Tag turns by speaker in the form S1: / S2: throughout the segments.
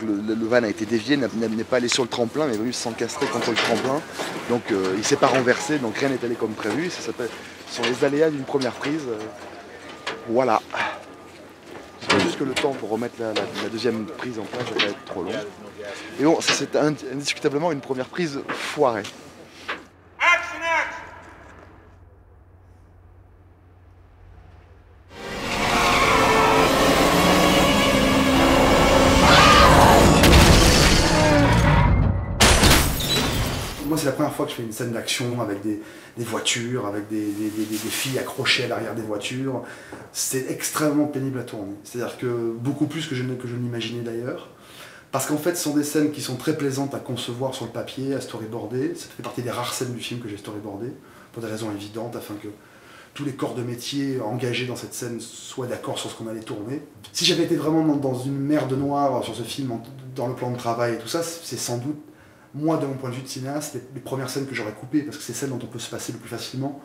S1: que le van a été dévié, n'est pas allé sur le tremplin, mais est venu s'encastrer contre le tremplin. Donc il ne s'est pas renversé, donc rien n'est allé comme prévu. Ce sont les aléas d'une première prise. Voilà. C'est juste que le temps pour remettre la deuxième prise en place va pas être trop long. Et bon, c'est indiscutablement une première prise foirée.
S2: Moi, c'est la première fois que je fais une scène d'action avec des voitures, avec des filles accrochées à l'arrière des voitures. C'est extrêmement pénible à tourner. C'est-à-dire que beaucoup plus que je ne l'imaginais d'ailleurs. Parce qu'en fait, ce sont des scènes qui sont très plaisantes à concevoir sur le papier, à storyboarder. Ça fait partie des rares scènes du film que j'ai storyboardées, pour des raisons évidentes, afin que tous les corps de métier engagés dans cette scène soient d'accord sur ce qu'on allait tourner. Si j'avais été vraiment dans une merde noire sur ce film, dans le plan de travail et tout ça, c'est sans doute, moi, de mon point de vue de cinéaste, les premières scènes que j'aurais coupées, parce que c'est celles dont on peut se passer le plus facilement,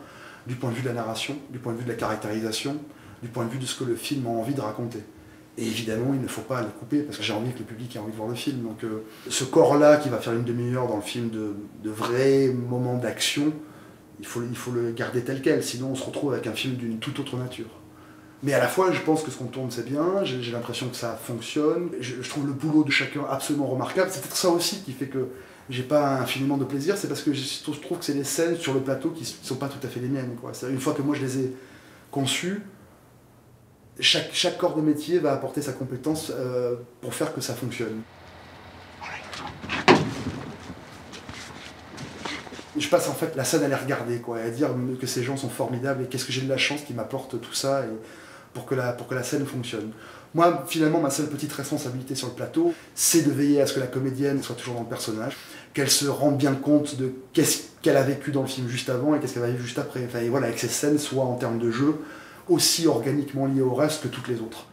S2: du point de vue de la narration, du point de vue de la caractérisation, du point de vue de ce que le film a envie de raconter. Et évidemment, il ne faut pas les couper, parce que j'ai envie que le public ait envie de voir le film. Donc ce corps-là, qui va faire une demi-heure dans le film de vrais moments d'action, il faut le garder tel quel, sinon on se retrouve avec un film d'une toute autre nature. Mais à la fois, je pense que ce qu'on tourne, c'est bien, j'ai l'impression que ça fonctionne, je trouve le boulot de chacun absolument remarquable. C'est peut-être ça aussi qui fait que j'ai pas infiniment de plaisir, c'est parce que je trouve que c'est des scènes sur le plateau qui sont pas tout à fait les miennes, quoi. Une fois que moi je les ai conçues, chaque corps de métier va apporter sa compétence pour faire que ça fonctionne. Je passe en fait la scène à les regarder, quoi, et à dire que ces gens sont formidables et qu'est-ce que j'ai de la chance qu'ils m'apportent tout ça et pour que la scène fonctionne. Moi, finalement, ma seule petite responsabilité sur le plateau, c'est de veiller à ce que la comédienne soit toujours dans le personnage, qu'elle se rende bien compte de qu'est-ce qu'elle a vécu dans le film juste avant et qu'est-ce qu'elle va vivre juste après. Enfin, et voilà, et que ces scènes soient en termes de jeu aussi organiquement liées au reste que toutes les autres.